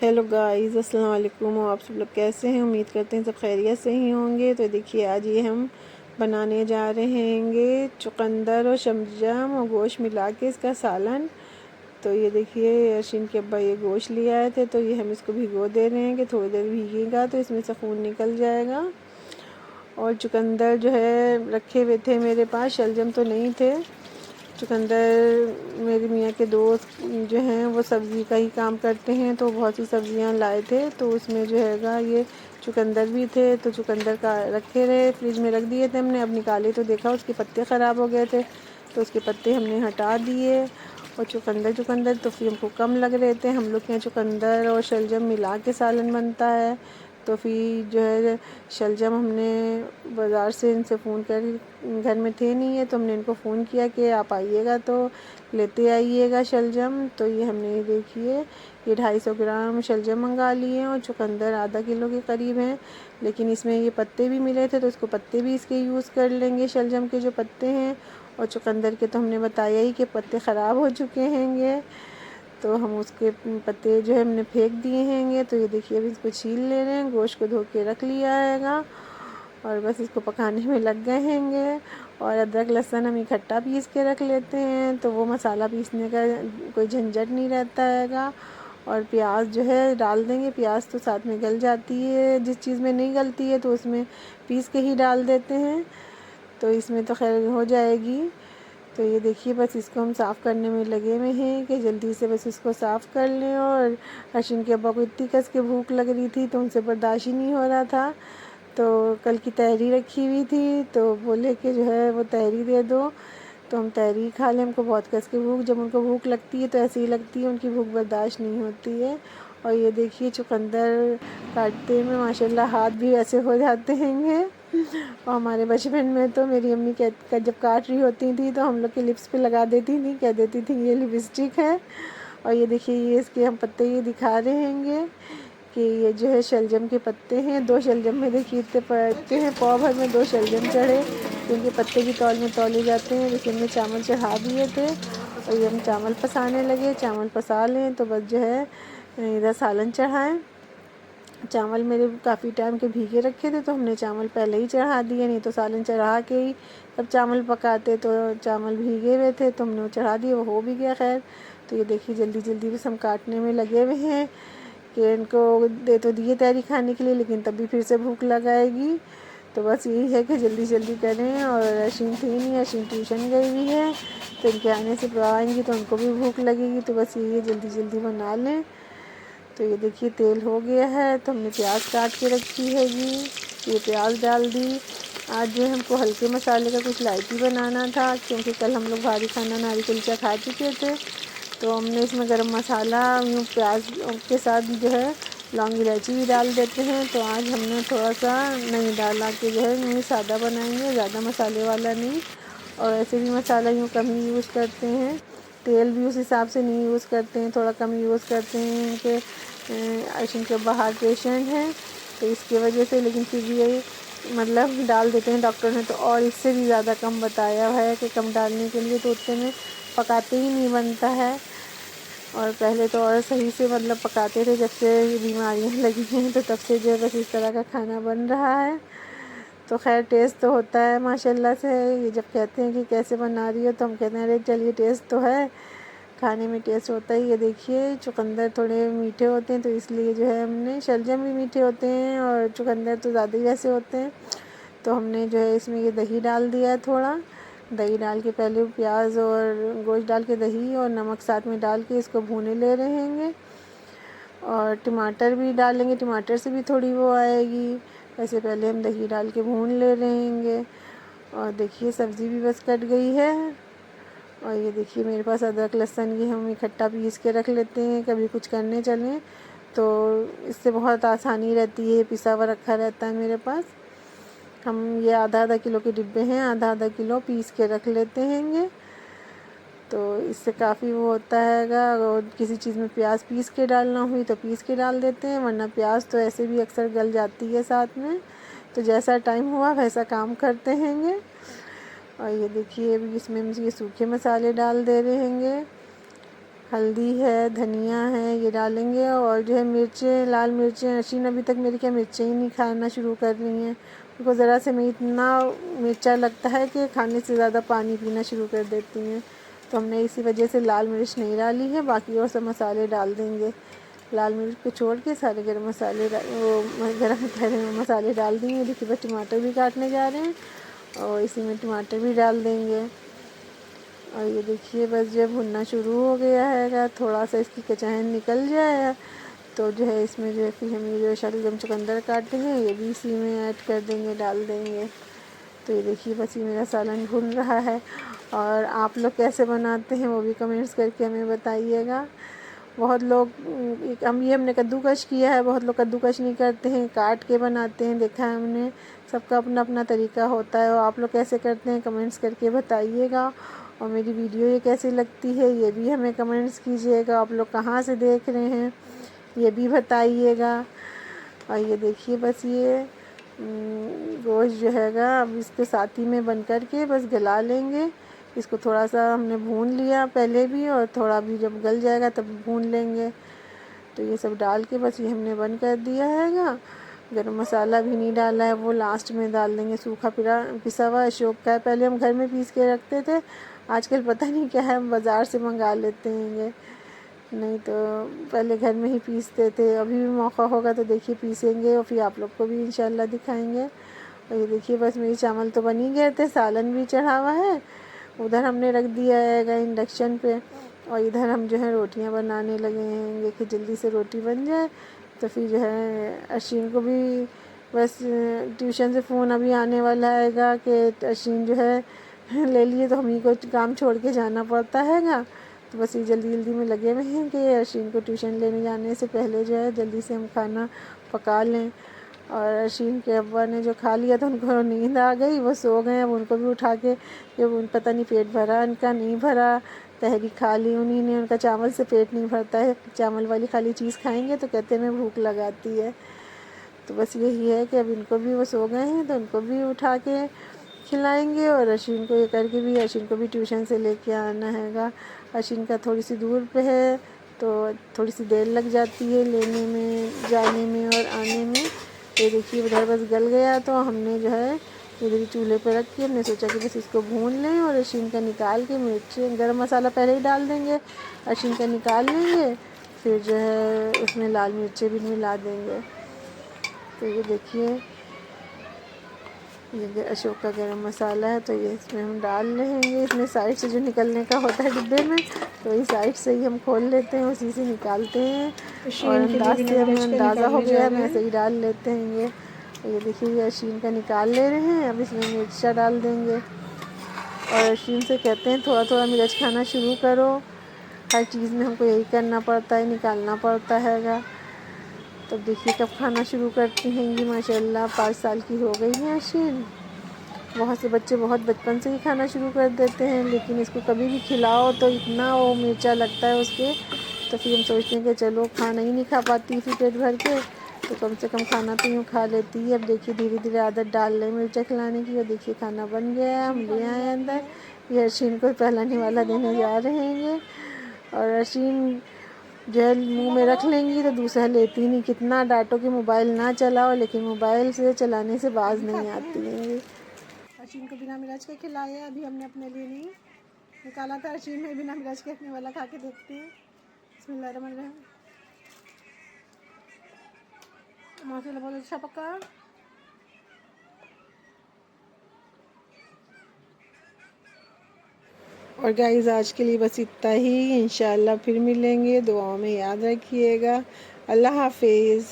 Hello guys, अस्सलाम वालेकुम। आप सब लोग कैसे हैं? उम्मीद करते हैं सब खैरियत से ही होंगे। तो देखिए, आज ये हम बनाने जा रहे हैं चुकंदर और शलजम और गोश्त मिला के इसका सालन। तो ये देखिए, अर्शिन के अब्बा ये गोश्त ले आए थे, तो ये हम इसको भिगो दे रहे हैं कि थोड़ी देर भीगेगा तो इसमें से खून निकल जाएगा। और चुकंदर जो है रखे हुए थे मेरे पास, शलजम तो नहीं थे। चुकंदर मेरे मियाँ के दोस्त जो हैं वो सब्ज़ी का ही काम करते हैं, तो बहुत सी सब्ज़ियाँ लाए थे, तो उसमें जो हैगा ये चुकंदर भी थे। तो चुकंदर का रखे रहे, फ्रिज में रख दिए थे हमने। अब निकाले तो देखा उसके पत्ते ख़राब हो गए थे, तो उसके पत्ते हमने हटा दिए। और चुकंदर तो फिर हमको कम लग रहे थे। हम लोग के यहाँ चुकंदर और शलजम मिला के सालन बनता है। तो फिर जो है शलजम हमने बाज़ार से इनसे फ़ोन कर, घर में थे नहीं है तो हमने इनको फ़ोन किया कि आप आइएगा तो लेते आइएगा शलजम। तो ये हमने देखिए ये 250 ग्राम शलजम मंगा लिए और चुकंदर आधा किलो के करीब हैं। लेकिन इसमें ये पत्ते भी मिले थे तो इसको पत्ते भी इसके यूज़ कर लेंगे, शलजम के जो पत्ते हैं। और चुकंदर के तो हमने बताया ही कि पत्ते ख़राब हो चुके हैंगे, तो हम उसके पत्ते जो है हमने फेंक दिए हैंगे। तो ये देखिए अभी इसको छील ले रहे हैं, गोश्त को धो के रख लिया हैगा और बस इसको पकाने में लग गए हैंगे। और अदरक लहसुन हम इकट्ठा पीस के रख लेते हैं, तो वो मसाला पीसने का कोई झंझट नहीं रहता हैगा। और प्याज जो है डाल देंगे, प्याज तो साथ में गल जाती है, जिस चीज़ में नहीं गलती है तो उसमें पीस के ही डाल देते हैं, तो इसमें तो खैर हो जाएगी। तो ये देखिए बस इसको हम साफ़ करने में लगे हुए हैं कि जल्दी से बस इसको साफ़ कर लें। और अर्शिन के अब्बा को इतनी कस के भूख लग रही थी तो उनसे बर्दाश्त ही नहीं हो रहा था। तो कल की तहरी रखी हुई थी तो बोले कि जो है वो तहरी दे दो, तो हम तहरी खा लें। हमको बहुत कस के भूख, जब उनको भूख लगती है तो ऐसी ही लगती है, उनकी भूख बर्दाश्त नहीं होती है। और ये देखिए चुकंदर काटते में माशाल्लाह हाथ भी वैसे हो जाते हैं। और हमारे बचपन में तो मेरी अम्मी जब काट रही होती थी तो हम लोग के लिप्स पे लगा देती थी, कह देती थी ये लिपस्टिक है। और ये देखिए ये इसके हम पत्ते ये दिखा रहे हैंगे कि ये जो है शलजम के पत्ते हैं। 2 शलजम में देखिए इतने पत्ते हैं, पाव भर में 2 शलजम चढ़े, क्योंकि पत्ते की तौल में तौले जाते हैं। जैसे हमने चावल चढ़ा दिए थे और ये हम चावल पसाने लगे, चावल पसा लें तो बस जो है इधर सालन चढ़ाएँ। चावल मेरे काफ़ी टाइम के भीगे रखे थे तो हमने चावल पहले ही चढ़ा दिए, नहीं तो सालन चढ़ा के ही तब चावल पकाते, तो चावल भीगे हुए थे तो हमने वो चढ़ा दिए, वो हो भी गया खैर। तो ये देखिए जल्दी जल्दी बस हम काटने में लगे हुए हैं कि इनको दे तो दिए तैयारी खाने के लिए, लेकिन तब भी फिर से भूख लगाएगी। तो बस यही है कि जल्दी जल्दी करें। और अर्शिन थी नहीं, अर्शिन ट्यूशन गई हुई है, तो इनके आने से आएंगी तो उनको भी भूख लगेगी, तो बस यही है जल्दी जल्दी बना लें। तो ये देखिए तेल हो गया है, तो हमने प्याज काट के रखी है जी, ये प्याज डाल दी। आज जो है हमको हल्के मसाले का कुछ लाइट ही बनाना था, क्योंकि कल हम लोग भारी खाना नारी कुलचा खा चुके थे। तो हमने इसमें गरम मसाला यूँ प्याज के साथ जो है लौंग इलायची भी डाल देते हैं। तो आज हमने थोड़ा सा नहीं डाला कि जो है यूँ सादा बनाएंगे, ज़्यादा मसाले वाला नहीं। और ऐसे भी मसाला यूँ कम ही यूज़ करते हैं, तेल भी उस हिसाब से नहीं यूज़ करते हैं, थोड़ा कम यूज़ करते हैं कि अर्शिन के बाहर पेशेंट हैं तो इसकी वजह से। लेकिन फिर भी यही मतलब डाल देते हैं डॉक्टर ने तो, और इससे भी ज़्यादा कम बताया है कि कम डालने के लिए, तो उतने में पकाते ही नहीं बनता है। और पहले तो और सही से मतलब पकाते थे, जब से ये बीमारियाँ लगी हैं तो तब से जो है बस इस तरह का खाना बन रहा है। तो खैर टेस्ट तो होता है माशाल्लाह से। ये जब कहते हैं कि कैसे बना रही हो तो हम कहते हैं अरे चलिए टेस्ट तो है, खाने में टेस्ट होता ही। ये देखिए चुकंदर थोड़े मीठे होते हैं तो इसलिए जो है हमने, शलजम भी मीठे होते हैं और चुकंदर तो ज़्यादा ही वैसे होते हैं, तो हमने जो है इसमें ये दही डाल दिया है। थोड़ा दही डाल के पहले प्याज और गोश्त डाल के दही और नमक साथ में डाल के इसको भूने ले रहेंगे। और टमाटर भी डालेंगे, टमाटर से भी थोड़ी वो आएगी। वैसे पहले हम दही डाल के भून ले रहेंगे। और देखिए सब्ज़ी भी बस कट गई है। और ये देखिए मेरे पास अदरक लहसुन ये हम इकट्ठा पीस के रख लेते हैं, कभी कुछ करने चलें तो इससे बहुत आसानी रहती है। पिसा हुआ रखा रहता है मेरे पास। हम ये आधा आधा किलो के डिब्बे हैं, आधा आधा किलो पीस के रख लेते हैंगे, तो इससे काफ़ी वो होता हैगा। और किसी चीज़ में प्याज पीस के डालना हुई तो पीस के डाल देते हैं, वरना प्याज तो ऐसे भी अक्सर गल जाती है साथ में। तो जैसा टाइम हुआ वैसा काम करते हैंगे। और ये देखिए अभी इसमें हम ये सूखे मसाले डाल दे रहे हैंगे, हल्दी है, धनिया है, ये डालेंगे। और जो है मिर्चें, लाल मिर्चें, अशीन अभी तक मेरी क्या मिर्चें ही नहीं खाना शुरू कर रही हैं। उनको ज़रा से में इतना मिर्चा लगता है कि खाने से ज़्यादा पानी पीना शुरू कर देती हैं। तो हमने इसी वजह से लाल मिर्च नहीं डाली है। बाकी और सब मसाले डाल देंगे। लाल मिर्च को छोड़ के सारे गरम मसाले गरम मसाले डाल देंगे। देखिए बस टमाटर भी काटने जा रहे हैं और इसी में टमाटर भी डाल देंगे। और ये देखिए बस जब भुनना शुरू हो गया है, थोड़ा सा इसकी कचाहन निकल जाए तो जो है इसमें जो है फिर हम ये जो शलजम चुकंदर काटे हैं ये भी इसी में ऐड कर देंगे, डाल देंगे। तो ये देखिए बस ये मेरा सालन भुन रहा है। और आप लोग कैसे बनाते हैं वो भी कमेंट्स करके हमें बताइएगा। बहुत लोग हमने कद्दूकश किया है, बहुत लोग कद्दूकश नहीं करते हैं, काट के बनाते हैं, देखा है हमने। सबका अपना अपना तरीका होता है। और आप लोग कैसे करते हैं कमेंट्स करके बताइएगा। और मेरी वीडियो ये कैसी लगती है ये भी हमें कमेंट्स कीजिएगा। आप लोग कहाँ से देख रहे हैं ये भी बताइएगा। और ये देखिए बस ये गोश्त जो हैगा अब इसके साथी में बन कर के बस गला लेंगे। इसको थोड़ा सा हमने भून लिया पहले भी और थोड़ा भी जब गल जाएगा तब भून लेंगे। तो ये सब डाल के बस ये हमने बंद कर दिया हैगा। गरम मसाला भी नहीं डाला है, वो लास्ट में डाल देंगे। सूखा पिसा हुआ अशोक का है, पहले हम घर में पीस के रखते थे, आजकल पता नहीं क्या है हम बाज़ार से मंगा लेते हैं। नहीं तो पहले घर में ही पीसते थे। अभी भी मौका होगा तो देखिए पीसेंगे और फिर आप लोग को भी इंशाल्लाह दिखाएंगे। और ये देखिए बस मेरे चावल तो बन ही गए थे, सालन भी चढ़ा हुआ है, उधर हमने रख दिया है इंडक्शन पे। और इधर हम जो है रोटियां बनाने लगे हैं कि जल्दी से रोटी बन जाए। तो फिर जो है अशीन को भी बस ट्यूशन से फ़ोन अभी आने वाला हैगा कि अशीन जो है ले लिए, तो हम ही को काम छोड़ के जाना पड़ता हैगा। तो बस ये जल्दी जल्दी में लगे हुए हैं कि अशीन को ट्यूशन लेने जाने से पहले जो है जल्दी से हम खाना पका लें। और अशीन के अब्बा ने जो खा लिया तो उनको नींद आ गई, वो सो गए। अब उनको भी उठा के पता नहीं पेट भरा उनका नहीं भरा, तहरी खा ली उन्हीं ने। उनका चावल से पेट नहीं भरता है, चावल वाली खाली चीज़ खाएंगे तो कहते हैं भूख लगाती है। तो बस यही है कि अब इनको भी वो सो गए हैं तो उनको भी उठा के खिलाएंगे। और अशीन को ये करके भी अशीन को भी ट्यूशन से लेके आना हैगा। अशीन का थोड़ी सी दूर पे है तो थोड़ी सी देर लग जाती है लेने में, जाने में और आने में। ये देखिए उधर बस गल गया तो हमने जो है इधर चूल्हे पर रख के हमने सोचा कि बस इसको भून लें। और अशीन का निकाल के मिर्च गरम मसाला पहले ही डाल देंगे, अशीन का निकाल लेंगे, फिर जो है उसमें लाल मिर्चें भी मिला देंगे। तो ये देखिए ये अशोक का गरम मसाला है तो ये इसमें हम डाल लेंगे। इसमें साइड से जो निकलने का होता है डिब्बे में, तो इस साइड से ही हम खोल लेते हैं, उसी से निकालते हैं। और अंदाज से हमें अंदाज़ा हो गया हम ऐसे ही डाल लेते हैं। ये देखिए ये अशीन का निकाल ले रहे हैं। अब इसमें मिर्चा डाल देंगे और अशीन से कहते हैं थोड़ा थोड़ा मिर्च खाना शुरू करो। हर चीज़ में हमको यही करना पड़ता है, निकालना पड़ता हैगा। तब देखिए कब खाना शुरू करती हैं। माशाल्लाह 5 साल की हो गई है अशीन। बहुत से बच्चे बहुत बचपन से ही खाना शुरू कर देते हैं, लेकिन इसको कभी भी खिलाओ तो इतना वो मिर्चा लगता है उसके। तो फिर हम सोचते हैं कि चलो खाना ही नहीं खा पाती फिर पेट भर के, तो कम से कम खाना तो यूँ खा लेती है। अब देखिए धीरे धीरे आदत डाल रहे मिर्चा खिलाने की। और देखिए खाना बन गया है, हम ले आए अंदर। ये अशीन को पहला निवाला देने जा रहे हैं। और अशीन जो है मुँह में रख लेंगी तो दूसरा लेती नहीं। कितना डांटो कि मोबाइल ना चलाओ, लेकिन मोबाइल से चलाने से बाज नहीं आती है। अशीन को बिना मिर्च के खिलाया, अभी हमने अपने लिए नहीं निकाला था। अशीन में बिना मिर्च के अपने वाला खा के देखते हैं। बिस्मिल्लाहिर्रहमानिर्रहीम। माशाल्लाह बहुत अच्छा पका। और गाइस आज के लिए बस इतना ही। इंशाल्लाह फिर मिलेंगे, दुआओं में याद रखिएगा। अल्लाह हाफिज़।